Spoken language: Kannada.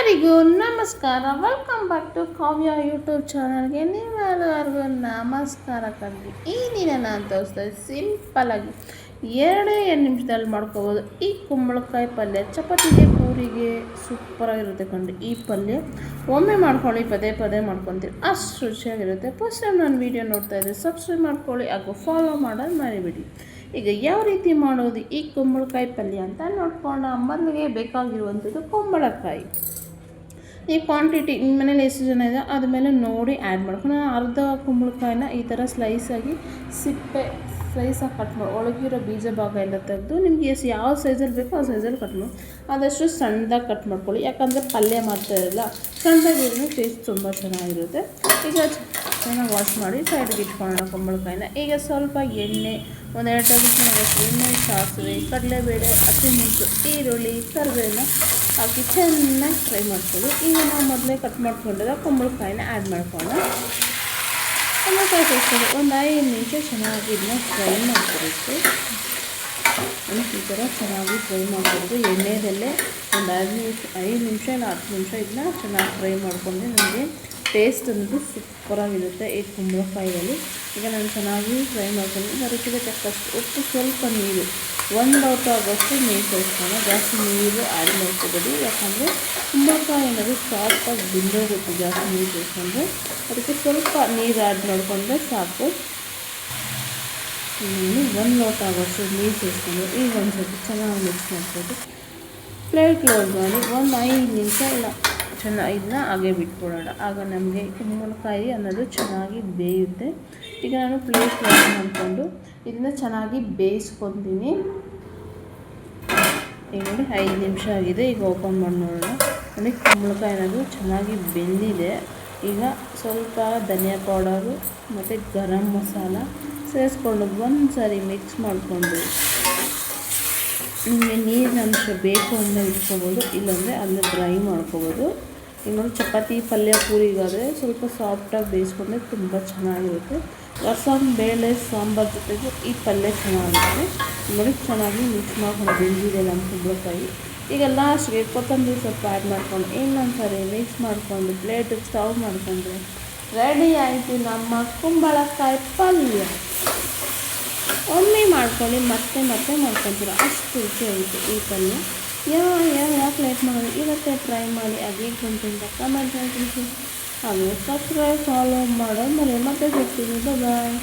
ಎಲ್ಲರಿಗೂ ನಮಸ್ಕಾರ. Welcome back to Kavya YouTube ಚಾನಲ್ಗೆ ನೀವೆಲ್ಲರಿಗೂ ನಮಸ್ಕಾರ ಕಣ್ರಿ. ಈ ದಿನ ನಾನು ತೋರಿಸ್ತಾ ಸಿಂಪಲ್ಲಾಗಿ 2 ನಿಮಿಷದಲ್ಲಿ ಮಾಡ್ಕೋಬೋದು ಈ ಕುಂಬಳಕಾಯಿ ಪಲ್ಯ. ಚಪಾತಿಗೆ ಪೂರಿಗೆ ಸೂಪರಾಗಿರುತ್ತೆ ಕಣ್ರಿ. ಈ ಪಲ್ಯ ಒಮ್ಮೆ ಮಾಡ್ಕೊಳ್ಳಿ, ಪದೇ ಪದೇ ಮಾಡ್ಕೊತೀವಿ, ಅಷ್ಟು ರುಚಿಯಾಗಿರುತ್ತೆ. ಫಸ್ಟ್ ಟೈಮ್ ನಾನು ವೀಡಿಯೋ ನೋಡ್ತಾ ಇದ್ದೆ, ಸಬ್ಸ್ಕ್ರೈಬ್ ಮಾಡ್ಕೊಳ್ಳಿ ಹಾಗೂ ಫಾಲೋ ಮಾಡೋದು ಮರಿಬೇಡಿ. ಈಗ ಯಾವ ರೀತಿ ಮಾಡೋದು ಈ ಕುಂಬಳಕಾಯಿ ಪಲ್ಯ ಅಂತ ನೋಡ್ಕೊಂಡು, ಮೊದಲಿಗೆ ಬೇಕಾಗಿರುವಂಥದ್ದು ಕುಂಬಳಕಾಯಿ. ಈ ಕ್ವಾಂಟಿಟಿ ನಿಮ್ಮ ಮನೇಲಿ ಎಷ್ಟು ಜನ ಇದೆ ಅದ್ರ ಮೇಲೆ ನೋಡಿ ಆ್ಯಡ್ ಮಾಡ್ಕೊಂಡು, ನಾನು ಅರ್ಧ ಕುಂಬಳಕಾಯಿನ ಈ ಥರ ಸ್ಲೈಸಾಗಿ ಸ್ಲೈಸಾಗಿ ಕಟ್ ಮಾಡಿ ಒಳಗಿರೋ ಬೀಜ ಭಾಗ ಎಲ್ಲ ತೆಗೆದು ನಿಮಗೆ ಎಷ್ಟು ಯಾವ ಸೈಜಲ್ಲಿ ಬೇಕೋ ಆ ಸೈಜಲ್ಲಿ ಕಟ್ ಮಾಡಿ ಆದಷ್ಟು ಸಣ್ಣದಾಗಿ ಕಟ್ ಮಾಡ್ಕೊಳ್ಳಿ. ಯಾಕಂದರೆ ಪಲ್ಯ ಮಾಡ್ತಾ ಇರಲ್ಲ, ಸಣ್ಣದಾಗಿರೋ ಟೇಸ್ಟ್ ತುಂಬ ಚೆನ್ನಾಗಿರುತ್ತೆ. ಈಗ ಚೆನ್ನಾಗಿ ವಾಶ್ ಮಾಡಿ ಸೈಡ್ಗೆ ಇಟ್ಕೊಳ್ಳೋಣ ಕುಂಬಳಕಾಯಿನ. ಈಗ ಸ್ವಲ್ಪ ಎಣ್ಣೆ, 1-2 ಟೇಬಲ್ ಸ್ಪೂನ್ ಎಣ್ಣೆ, ಸಾಸಿವೆ, ಕಡಲೆಬೇಳೆ, ಹಸಿಮೆಣಸು, ಈರುಳ್ಳಿ, ಕರಿಬೇವನ್ನ ಹಾಕಿ ಚೆನ್ನಾಗಿ ಫ್ರೈ ಮಾಡ್ಕೊಳ್ಳಿ. ಈಗ ನಾವು ಮೊದಲೇ ಕಟ್ ಮಾಡ್ಕೊಂಡಿರೋ ಕುಂಬಳಕಾಯಿನ ಆ್ಯಡ್ ಮಾಡ್ಕೊಳ್ಳೋಣ. ಕುಂಬಳಕಾಯಿ ಸೇರಿಸ್ಕೊಂಡು ಒಂದು 5 ನಿಮಿಷ ಚೆನ್ನಾಗಿ ಇದನ್ನ ಫ್ರೈ ಮಾಡ್ಕೊಬೇಕು. ಈ ಥರ ಚೆನ್ನಾಗಿ ಫ್ರೈ ಮಾಡ್ಕೊಬೋದು ಎಣ್ಣೆಯಲ್ಲೇ. ಒಂದು 5 ನಿಮಿಷ ಇಲ್ಲ 10 ನಿಮಿಷ ಇದನ್ನ ಚೆನ್ನಾಗಿ ಫ್ರೈ ಮಾಡ್ಕೊಂಡ್ರೆ ನಮಗೆ ಟೇಸ್ಟ್ ಅನ್ನೋದು ಸೂಪರಾಗಿರುತ್ತೆ ಈ ಕುಂಬಳಕಾಯಿಯಲ್ಲಿ. ಈಗ ನಾನು ಚೆನ್ನಾಗಿ ಫ್ರೈ ಮಾಡ್ಕೊಂಡು ರುಚಿಗೆ ತಕ್ಕಷ್ಟು ಉಪ್ಪು, ಸ್ವಲ್ಪ ನೀರು, 1 ಲೋಟ ಆಗೋಷ್ಟು ನೀರು ಸೇರಿಸ್ಕೊಂಡು, ಜಾಸ್ತಿ ನೀರು ಆ್ಯಡ್ ಮಾಡ್ಕೋಬೇಡಿ. ಯಾಕಂದರೆ ಕುಂಬಳಕಾಯಿ ಅನ್ನೋದು ಸಾಫ್ಟಾಗಿ ಬಿಂದೋಗುತ್ತೆ ಜಾಸ್ತಿ ನೀರು ಸೇರಿಸ್ಕೊಂಡ್ರೆ. ಅದಕ್ಕೆ ಸ್ವಲ್ಪ ನೀರು ಆ್ಯಡ್ ಮಾಡಿಕೊಂಡ್ರೆ ಸಾಕು. 1 ಲೋಟ ಆಗೋಷ್ಟು ನೀರು ಸೇರಿಸ್ಕೊಂಡು ಈಗ ಒಂದು ಸ್ವಲ್ಪ ಚೆನ್ನಾಗಿ ಮಿಕ್ಸ್ ಮಾಡ್ಕೊಂಡು ಪ್ಲೇಟ್ ಕ್ಲೋಸ್ ಮಾಡಿ ಒಂದು 5 ನಿಮಿಷ ಇಲ್ಲ ಚೆನ್ನಾಗಿ ಇದನ್ನ ಹಾಗೆ ಬಿಟ್ಕೊಡೋಣ. ಆಗ ನಮಗೆ ಕುಂಬಳಕಾಯಿ ಅನ್ನೋದು ಚೆನ್ನಾಗಿ ಬೇಯುತ್ತೆ. ಈಗ ನಾನು ಪ್ಲೇಟ್ ಕ್ಲೋಸ್ ಮಾಡಿಕೊಂಡು ಇದನ್ನ ಚೆನ್ನಾಗಿ ಬೇಯಿಸ್ಕೊತೀನಿ. ಈಗ ನೋಡಿ 5 ನಿಮಿಷ ಆಗಿದೆ. ಈಗ ಓಪನ್ ಮಾಡಿ ನೋಡೋಣ. ನೋಡಿ ಕುಂಬಳಕಾಯಿ ಅನ್ನೋದು ಚೆನ್ನಾಗಿ ಬೆಂದಿದೆ. ಈಗ ಸ್ವಲ್ಪ ಧನಿಯಾ ಪೌಡರು ಮತ್ತು ಗರಂ ಮಸಾಲ ಸೇರಿಸ್ಕೊಂಡು ಒಂದು ಸಾರಿ ಮಿಕ್ಸ್ ಮಾಡಿಕೊಂಡು, ನಿಮಗೆ ನೀರಿನ ಅಂಶ ಬೇಕು ಅಂದರೆ ಇಟ್ಕೊಬೋದು, ಇಲ್ಲಾಂದರೆ ಅದನ್ನ ಡ್ರೈ ಮಾಡ್ಕೊಬೋದು. ಈಗ ನೋಡಿ ಚಪಾತಿ, ಪಲ್ಯ, ಪೂರಿಗಾದರೆ ಸ್ವಲ್ಪ ಸಾಫ್ಟಾಗಿ ಬೇಯಿಸ್ಕೊಂಡ್ರೆ ತುಂಬ ಚೆನ್ನಾಗಿರುತ್ತೆ. ರಸಂ, ಬೇಳೆ, ಸಾಂಬಾರು ಜೊತೆಗೆ ಈ ಪಲ್ಯ ಚೆನ್ನಾಗಿರುತ್ತೆ. ನೋಡಿ ಚೆನ್ನಾಗಿ ಮಿಕ್ಸ್ ಮಾಡ್ಕೊಂಡು ಬೆಂದಿದೆ ನಮ್ಮ ಕುಂಬಳಕಾಯಿ. ಈಗ ಲಾಸ್ಟ್ಗೆ ಕೊತ್ತಂಬರಿ ಸ್ವಲ್ಪ ಆ್ಯಡ್ ಮಾಡ್ಕೊಂಡು ಇನ್ನೊಂದು ಸಾರಿ ಮಿಕ್ಸ್ ಮಾಡಿಕೊಂಡು ಪ್ಲೇಟಿಗೆ ಸರ್ವ್ ಮಾಡಿಕೊಂಡ್ರೆ ರೆಡಿ ಆಯಿತು ನಮ್ಮ ಕುಂಬಳಕಾಯಿ ಪಲ್ಯ. ಒಮ್ಮೆ ಮಾಡ್ಕೊಳ್ಳಿ, ಮತ್ತೆ ಮಾಡ್ಕೊತೀರ, ಅಷ್ಟು ರುಚಿಯಾಗಿತ್ತು ಈ ಪಲ್ಯ. ಯಾಕೆ ಲೈಕ್ ಮಾಡೋದು, ಇವತ್ತೇ ಟ್ರೈ ಮಾಡಿ. ಅದೇ ಕಂಟೆಂಟ್ ಕಮೆಂಟ್ ತಿಳಿಸಿ, ಹಾಗೆ ಸಬ್ಸ್ಕ್ರೈಬ್, ಫಾಲೋ ಮಾಡೋದು ಮತ್ತೆ ಸಿಗ್ತೀನಿ. ಬಾಯ್.